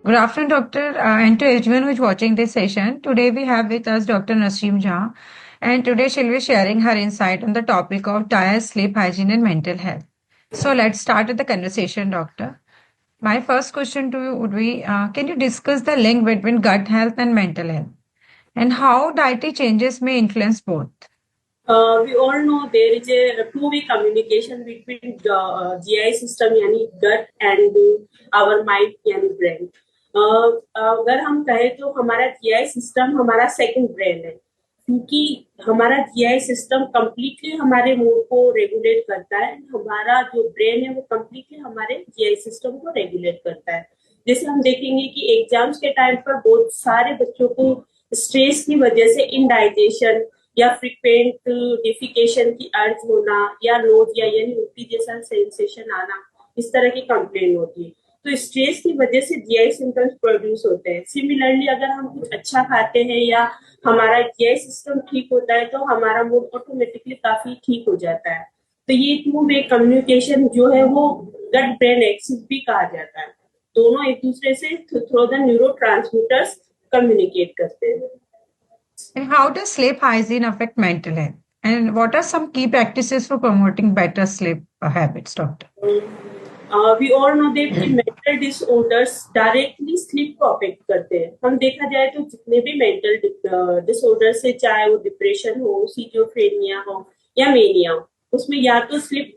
Good afternoon, doctor, and to everyone who is watching this session. Today we have with us Dr. Naseem Jha, and today she'll be sharing her insight on the topic of diet, sleep hygiene, and mental health. So let's start with the conversation, doctor. My first question to you would be, can you discuss the link between gut health and mental health, and how dietary changes may influence both? We all know there is a two-way communication between the GI system यानी gut and our mind यानी brain. अगर हम कहें तो हमारा GI system हमारा second brain है, क्योंकि हमारा GI सिस्टम कम्प्लीटली हमारे मूड को रेगुलेट करता है. हमारा जो ब्रेन है वो कम्प्लीटली हमारे GI सिस्टम को रेगुलेट करता है. जैसे हम देखेंगे कि एग्जाम्स के टाइम पर बहुत सारे बच्चों को स्ट्रेस की वजह से इनडाइजेशन या फ्रीक्वेंट डिफिकेशन की अर्ज होना या नोज यानी उल्टी जैसा सेंसेशन आना, इस तरह की कंप्लेन होती है. तो स्ट्रेस की वजह से जीआई सिम्टम्स प्रोड्यूस होते हैं. सिमिलरली अगर हम कुछ अच्छा खाते हैं या हमारा जीआई सिस्टम ठीक होता है तो हमारा मूड ऑटोमेटिकली काफी ठीक हो जाता है. तो ये टू वे कम्युनिकेशन जो है वो गट ब्रेन एक्सिस भी कहा जाता है. दोनों एक दूसरे से through the neuro transmitters communicate करते हैं. And how does sleep hygiene affect mental health? And what are some key practices for promoting better sleep habits, doctor? We all know that mental disorders directly sleep को affect करते हैं. हम देखा जाए तो जितने भी मेंटल डिसऑर्डर्स है, चाहे वो डिप्रेशन हो, सिजोफ्रेनिया हो या मेनिया हो, उसमें या तो स्लीप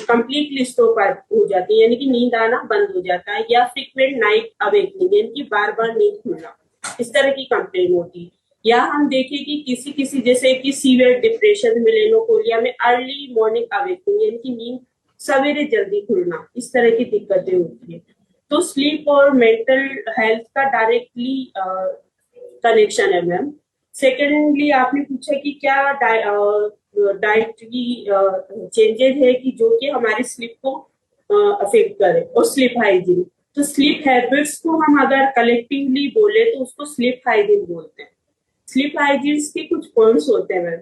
कंप्लीटली स्टॉप हो जाती है यानी कि नींद आना बंद हो जाता है, या फ्रीक्वेंट नाइट अवेकनिंग यानी कि बार बार नींद खुलना, इस तरह की कंप्लेन होती है. या हम देखें कि किसी जैसे कि सीवियर डिप्रेशन मेलेनोकोलिया में अर्ली मॉर्निंग अवेकनिंग यानी कि नींद सवेरे जल्दी खुलना, इस तरह की दिक्कतें होती है. तो स्लीप और मेंटल हेल्थ का डायरेक्टली कनेक्शन है मैम. सेकेंडली आपने पूछा कि क्या डाइटरी चेंजेस है कि जो कि हमारी स्लीप को अफेक्ट करे, और स्लीप हाइजीन. तो स्लीप हैबिट्स को हम अगर कलेक्टिवली बोले तो उसको स्लीप हाइजीन बोलते हैं. स्लीप हाइजीन के कुछ पॉइंट्स होते हैं मैम.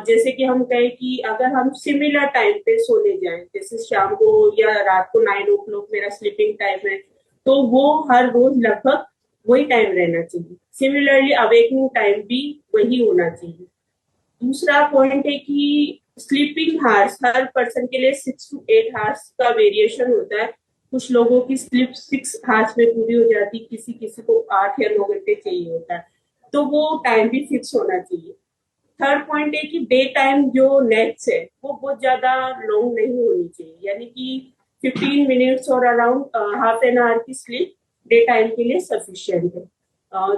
जैसे कि हम कहें कि अगर हम सिमिलर टाइम पे सोने जाएं, जैसे शाम को या रात को 9 o'clock मेरा स्लीपिंग टाइम है, तो वो हर रोज लगभग वही टाइम रहना चाहिए. सिमिलरली अवेकनिंग टाइम भी वही होना चाहिए. दूसरा पॉइंट है कि स्लीपिंग हार्स हर पर्सन के लिए 6 to 8 आवर्स का वेरिएशन होता है. कुछ लोगों की स्लीप 6 आवर्स में पूरी हो जाती, किसी को 8 या 9 घंटे चाहिए होता है. तो वो टाइम भी फिक्स होना चाहिए. थर्ड पॉइंट है कि डे टाइम जो नेट्स है वो बहुत ज्यादा लॉन्ग नहीं होनी चाहिए, यानी कि 15 मिनट्स और अराउंड हाफ एन आवर की स्लीप डे टाइम के लिए सफिशिएंट है.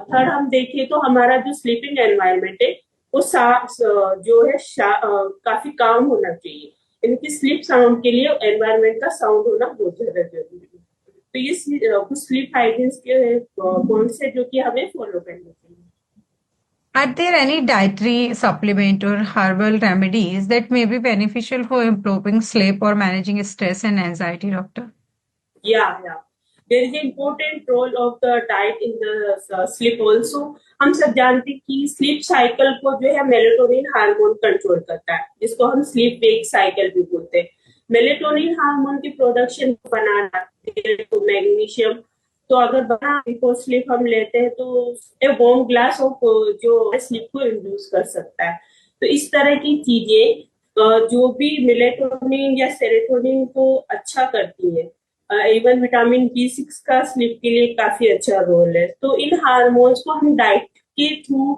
थर्ड हम देखें तो हमारा जो स्लीपिंग एनवायरनमेंट है वो जो है काफी काम होना चाहिए, यानी कि स्लीप साउंड के लिए एनवायरनमेंट का साउंड होना बहुत ज्यादा जरूरी है. तो ये कुछ स्लीप हाइजीन के पॉइंट्स है जो कि हमें फॉलो करने चाहिए. Are there any dietary supplement or herbal remedies that may be beneficial for improving sleep or managing stress and anxiety, doctor? Yeah. There is an important role of the diet in the sleep also. हम सब जानते हैं कि sleep cycle को जो है melatonin hormone control करता है, जिसको हम स्लीप वेक साइकिल भी बोलते हैं. मेलेटोनिन हार्मोन की प्रोडक्शन बनाना तो मैग्नीशियम, तो अगर बना बिफोर स्लीप हम लेते हैं तो ए वार्म ग्लास ऑफ जो स्लीप को इंड्यूस कर सकता है. तो इस तरह की चीजें जो भी मेलेटोनिन या सेरोटोनिन को अच्छा करती है. इवन विटामिन B6 का स्लीप के लिए काफी अच्छा रोल है. तो इन हार्मोन्स को हम डाइट के थ्रू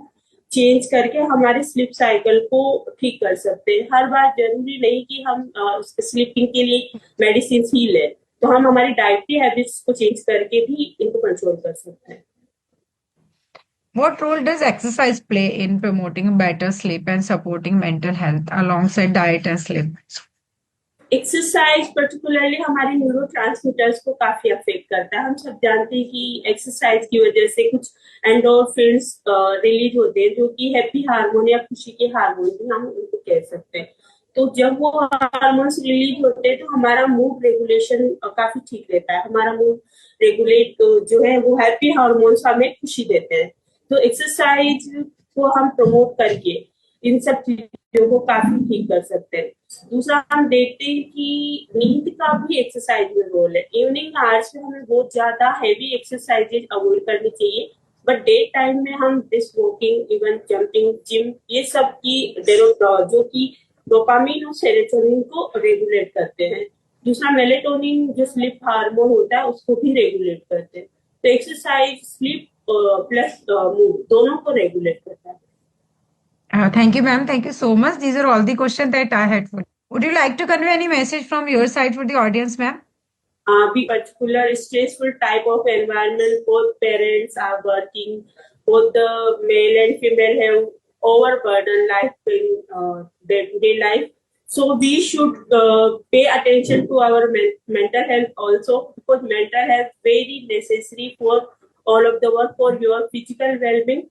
चेंज करके हमारे स्लीप साइकिल को ठीक कर सकते हैं. हर बार जरूरी नहीं कि हम स्लीपिंग के लिए मेडिसिन ही लें, तो हम हमारी डाइटरी हैबिट्स को चेंज करके भी इनको कंट्रोल कर सकते हैं. What role does exercise play in promoting better sleep and supporting mental health alongside diet and sleep? Exercise particularly हमारे न्यूरो ट्रांसमीटर्स को काफी अफेक्ट करता है. हम सब जानते हैं कि एक्सरसाइज की वजह से कुछ एंडोर्फिन्स रिलीज होते हैं, जो कि हैप्पी हार्मोन या खुशी के हार्मोन भी हम उनको कह सकते हैं. तो जब वो हार्मोन्स रिलीज होते हैं तो हमारा मूड रेगुलेशन काफी ठीक रहता है. हमारा मूड रेगुलेट जो है वो हैप्पी हार्मोन्स हमें खुशी देते हैं. तो एक्सरसाइज को हम प्रमोट करके इन सब चीजों को काफी ठीक कर सकते हैं. दूसरा हम देखते हैं कि नींद का भी एक्सरसाइज में रोल है। इवनिंग आवर्स में हमें बहुत ज्यादा हैवी एक्सरसाइजेज अवॉइड करनी चाहिए, बट डे टाइम में हम this walking, even jumping, gym, ये सब की जो कि डोपामिन और सेरोटोनिन को रेगुलेट करते हैं। दूसरा मेलेटोनिन जो स्लीप हार्मोन होता है उसको भी रेगुलेट करते हैं। तो एक्सरसाइज स्लीप प्लस मूड दोनों को रेगुलेट करता है। Thank you, ma'am. Thank you so much. These are all the questions that I had for you. Would you like to convey any message from your side for the audience, ma'am? Be particular stressful type of environment, both parents are working, both the male and female have overburdened life in day-to-day life. So we should pay attention to our mental health also, because mental health very necessary for all of the work, for your physical well-being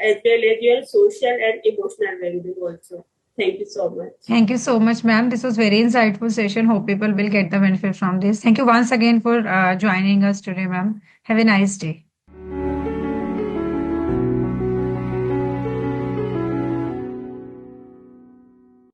as well as your social and emotional well-being also. Thank you so much. Thank you so much, ma'am. This was very insightful session. Hope people will get the benefit from this. Thank you once again for joining us today, ma'am. Have a nice day.